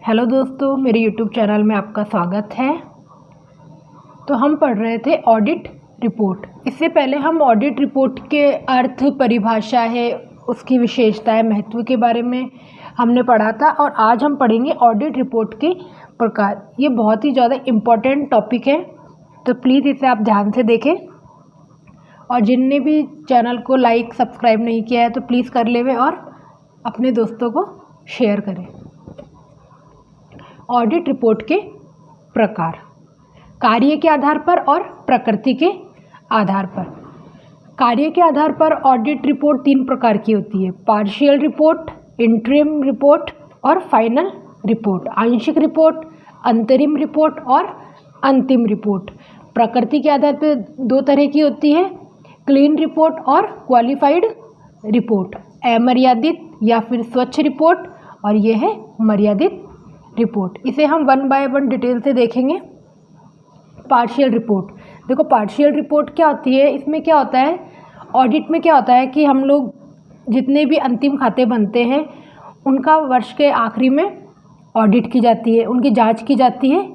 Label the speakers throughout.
Speaker 1: Hello दोस्तों, मेरे YouTube channel में आपका स्वागत है। तो हम पढ़ रहे थे ऑडिट रिपोर्ट। इससे पहले हम ऑडिट रिपोर्ट के अर्थ, परिभाषा है, उसकी विशेषताएं, महत्व के बारे में हमने पढ़ा था और आज हम पढ़ेंगे ऑडिट रिपोर्ट के प्रकार। ये बहुत ही ज़्यादा इम्पोर्टेंट टॉपिक है, तो प्लीज़ इसे आप ध्यान से देखें और जिनने भी चैनल को लाइक सब्सक्राइब नहीं किया है तो प्लीज़ कर लेवे और अपने दोस्तों को शेयर करें। ऑडिट रिपोर्ट के प्रकार, कार्य के आधार पर और प्रकृति के आधार पर। कार्य के आधार पर ऑडिट रिपोर्ट 3 प्रकार की होती है: पार्शियल रिपोर्ट, इंटरिम रिपोर्ट और फाइनल रिपोर्ट। आंशिक रिपोर्ट, अंतरिम रिपोर्ट और अंतिम रिपोर्ट। प्रकृति के आधार पर 2 तरह की होती है: क्लीन रिपोर्ट और क्वालिफाइड रिपोर्ट। अमर्यादित या फिर स्वच्छ रिपोर्ट और यह है मर्यादित रिपोर्ट। इसे हम 1 बाय 1 डिटेल से देखेंगे। पार्शियल रिपोर्ट, देखो पार्शियल रिपोर्ट क्या होती है। इसमें क्या होता है, ऑडिट में क्या होता है कि हम लोग जितने भी अंतिम खाते बनते हैं उनका वर्ष के आखिरी में ऑडिट की जाती है, उनकी जांच की जाती है,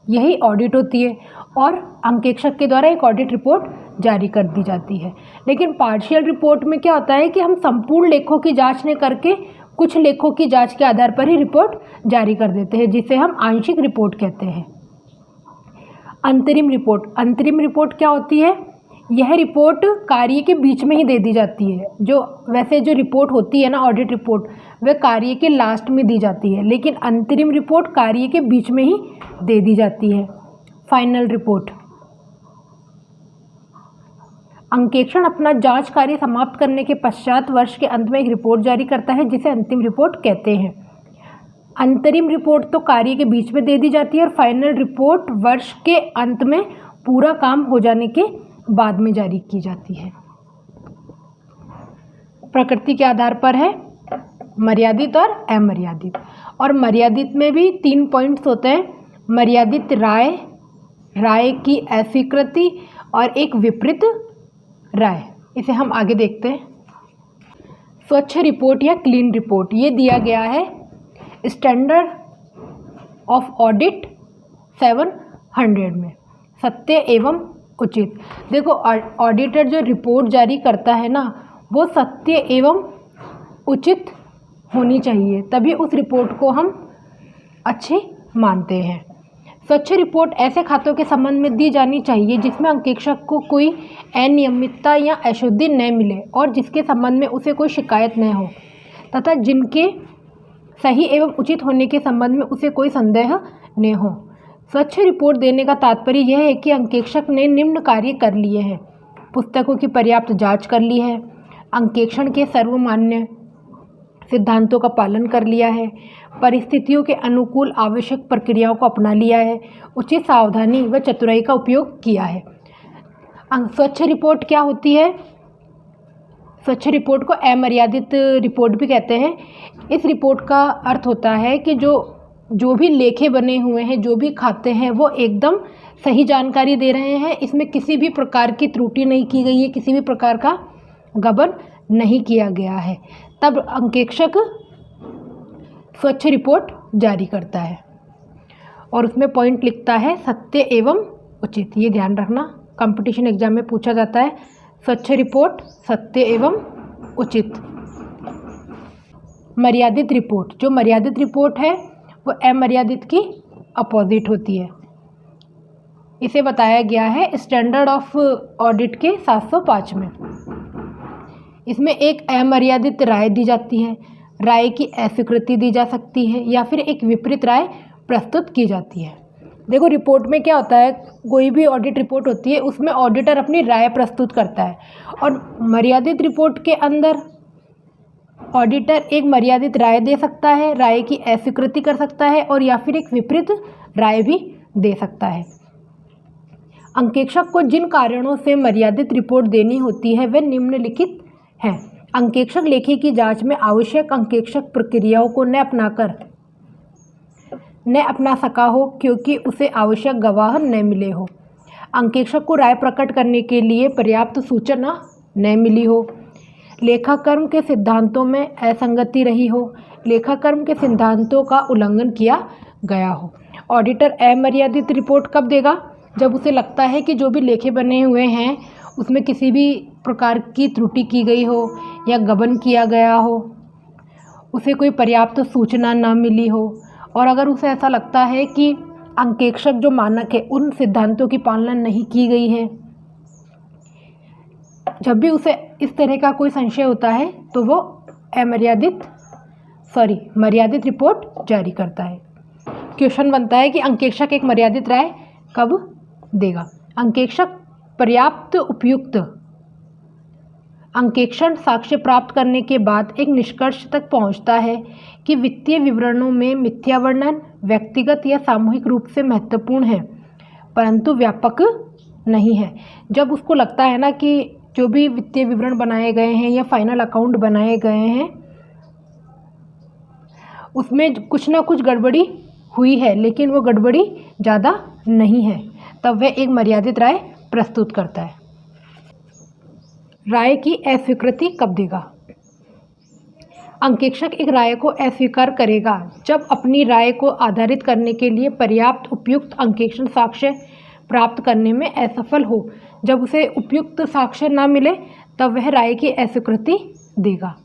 Speaker 1: यही ऑडिट होती है और अंकेक्षक के द्वारा एक ऑडिट रिपोर्ट जारी कर दी जाती है। लेकिन पार्शियल रिपोर्ट में क्या होता है कि हम संपूर्ण लेखों की जांच न करके कुछ लेखों की जांच के आधार पर ही रिपोर्ट जारी कर देते हैं, जिसे हम आंशिक रिपोर्ट कहते हैं। अंतरिम रिपोर्ट, अंतरिम रिपोर्ट क्या होती है, यह रिपोर्ट कार्य के बीच में ही दे दी जाती है। वैसे जो रिपोर्ट होती है ना ऑडिट रिपोर्ट, वह कार्य के लास्ट में दी जाती है, लेकिन अंतरिम रिपोर्ट कार्य के बीच में ही दे दी जाती है। फाइनल रिपोर्ट, अंकेक्षण अपना जांच कार्य समाप्त करने के पश्चात वर्ष के अंत में एक रिपोर्ट जारी करता है, जिसे अंतिम रिपोर्ट कहते हैं। अंतरिम रिपोर्ट तो कार्य के बीच में दे दी जाती है और फाइनल रिपोर्ट वर्ष के अंत में पूरा काम हो जाने के बाद में जारी की जाती है। प्रकृति के आधार पर है मर्यादित और अमर्यादित। और मर्यादित में भी 3 पॉइंट्स होते हैं: मर्यादित राय, राय की अस्वीकृति और एक विपरीत राय। इसे हम आगे देखते हैं। स्वच्छ रिपोर्ट या क्लीन रिपोर्ट, ये दिया गया है स्टैंडर्ड ऑफ ऑडिट 700 में, सत्य एवं उचित। देखो ऑडिटर जो रिपोर्ट जारी करता है ना, वो सत्य एवं उचित होनी चाहिए, तभी उस रिपोर्ट को हम अच्छी मानते हैं। स्वच्छ रिपोर्ट ऐसे खातों के संबंध में दी जानी चाहिए जिसमें अंकेक्षक को कोई अनियमितता या अशुद्धि न मिले और जिसके संबंध में उसे कोई शिकायत न हो, तथा जिनके सही एवं उचित होने के संबंध में उसे कोई संदेह न हो। स्वच्छ रिपोर्ट देने का तात्पर्य यह है कि अंकेक्षक ने निम्न कार्य कर लिए हैं: पुस्तकों की पर्याप्त जांच कर ली है, अंकेक्षण के सर्वमान्य सिद्धांतों का पालन कर लिया है, परिस्थितियों के अनुकूल आवश्यक प्रक्रियाओं को अपना लिया है, उचित सावधानी व चतुराई का उपयोग किया है। स्वच्छ रिपोर्ट क्या होती है, स्वच्छ रिपोर्ट को अमर्यादित रिपोर्ट भी कहते हैं। इस रिपोर्ट का अर्थ होता है कि जो भी लेखे बने हुए हैं, जो भी खाते हैं, वो एकदम सही जानकारी दे रहे हैं, इसमें किसी भी प्रकार की त्रुटि नहीं की गई है, किसी भी प्रकार का गबन नहीं किया गया है, तब अंकेक्षक स्वच्छ रिपोर्ट जारी करता है और उसमें पॉइंट लिखता है सत्य एवं उचित। ये ध्यान रखना, कंपटीशन एग्जाम में पूछा जाता है, स्वच्छ रिपोर्ट सत्य एवं उचित। मर्यादित रिपोर्ट, जो मर्यादित रिपोर्ट है वो अमर्यादित की अपोजिट होती है। इसे बताया गया है स्टैंडर्ड ऑफ ऑडिट के 705 में। इसमें एक अमर्यादित राय दी जाती है, राय की अस्वीकृति दी जा सकती है या फिर एक विपरीत राय प्रस्तुत की जाती है। देखो रिपोर्ट में क्या होता है, कोई भी ऑडिट रिपोर्ट होती है उसमें ऑडिटर अपनी राय प्रस्तुत करता है और मर्यादित रिपोर्ट के अंदर ऑडिटर एक मर्यादित राय दे सकता है, राय की अस्वीकृति कर सकता है और या फिर एक विपरीत राय भी दे सकता है। अंकेक्षक को जिन कारणों से मर्यादित रिपोर्ट देनी होती है वे निम्नलिखित हैं: अंकेक्षक लेखे की जांच में आवश्यक अंकेक्षक प्रक्रियाओं को न अपना सका हो क्योंकि उसे आवश्यक गवाह न मिले हो, अंकेक्षक को राय प्रकट करने के लिए पर्याप्त सूचना न मिली हो, लेखाकर्म के सिद्धांतों में असंगति रही हो लेखाकर्म के सिद्धांतों का उल्लंघन किया गया हो। ऑडिटर अमर्यादित रिपोर्ट कब देगा? जब उसे लगता है कि जो भी लेखे बने हुए हैं उसमें किसी भी प्रकार की त्रुटि की गई हो या गबन किया गया हो, उसे कोई पर्याप्त सूचना ना मिली हो, और अगर उसे ऐसा लगता है कि अंकेक्षक जो मानक है उन सिद्धांतों की पालना नहीं की गई है, जब भी उसे इस तरह का कोई संशय होता है तो वो मर्यादित रिपोर्ट जारी करता है। क्वेश्चन बनता है कि अंकेक्षक एक मर्यादित राय कब देगा? अंकेक्षक पर्याप्त उपयुक्त अंकेक्षण साक्ष्य प्राप्त करने के बाद एक निष्कर्ष तक पहुंचता है कि वित्तीय विवरणों में मिथ्या वर्णन व्यक्तिगत या सामूहिक रूप से महत्वपूर्ण है परंतु व्यापक नहीं है। जब उसको लगता है ना कि जो भी वित्तीय विवरण बनाए गए हैं या फाइनल अकाउंट बनाए गए हैं उसमें कुछ ना कुछ गड़बड़ी हुई है, लेकिन वो गड़बड़ी ज़्यादा नहीं है, तब वह एक मर्यादित राय प्रस्तुत करता है। राय की अस्वीकृति कब देगा? अंकेक्षक एक राय को अस्वीकार करेगा जब अपनी राय को आधारित करने के लिए पर्याप्त उपयुक्त अंकेक्षण साक्ष्य प्राप्त करने में असफल हो। जब उसे उपयुक्त साक्ष्य न मिले तब वह राय की अस्वीकृति देगा।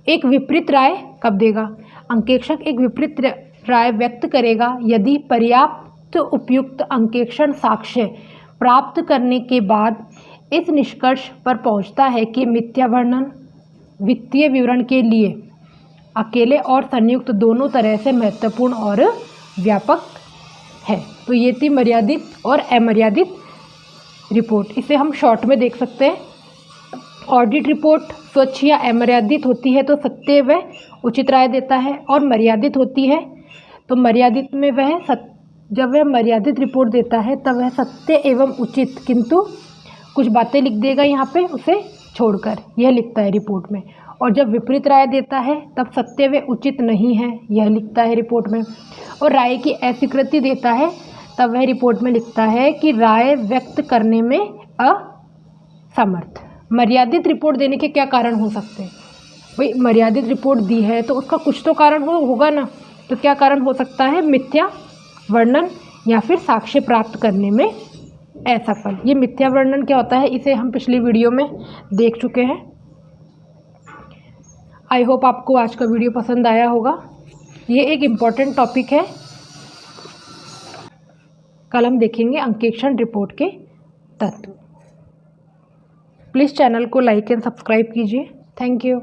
Speaker 1: एक विपरीत राय कब देगा? अंकेक्षक एक विपरीत राय व्यक्त करेगा यदि पर्याप्त उपयुक्त अंकेक्षण साक्ष्य प्राप्त करने के बाद इस निष्कर्ष पर पहुंचता है कि मिथ्या वर्णन वित्तीय विवरण के लिए अकेले और संयुक्त दोनों तरह से महत्वपूर्ण और व्यापक है। तो ये थी मर्यादित और अमर्यादित रिपोर्ट। इसे हम शॉर्ट में देख सकते हैं। ऑडिट रिपोर्ट स्वच्छ या अमर्यादित होती है तो सत्य व उचित राय देता है, और मर्यादित होती है तो मर्यादित में जब वह मर्यादित रिपोर्ट देता है तब वह सत्य एवं उचित किंतु कुछ बातें लिख देगा यहाँ पे उसे छोड़कर, यह लिखता है रिपोर्ट में। और जब विपरीत राय देता है तब सत्य व उचित नहीं है, यह लिखता है रिपोर्ट में। और राय की अस्वीकृति देता है तब वह रिपोर्ट में लिखता है कि राय व्यक्त करने में असमर्थ। मर्यादित रिपोर्ट देने के क्या कारण हो सकते हैं? भाई मर्यादित रिपोर्ट दी है तो उसका कुछ तो कारण होगा ना, तो क्या कारण हो सकता है? मिथ्या वर्णन या फिर साक्ष्य प्राप्त करने में असफल। ये मिथ्या वर्णन क्या होता है इसे हम पिछली वीडियो में देख चुके हैं। आई होप आपको आज का वीडियो पसंद आया होगा। ये एक इम्पॉर्टेंट टॉपिक है। कल हम देखेंगे अंकेक्षण रिपोर्ट के तत्व। प्लीज़ चैनल को लाइक एंड सब्सक्राइब कीजिए। Thank you.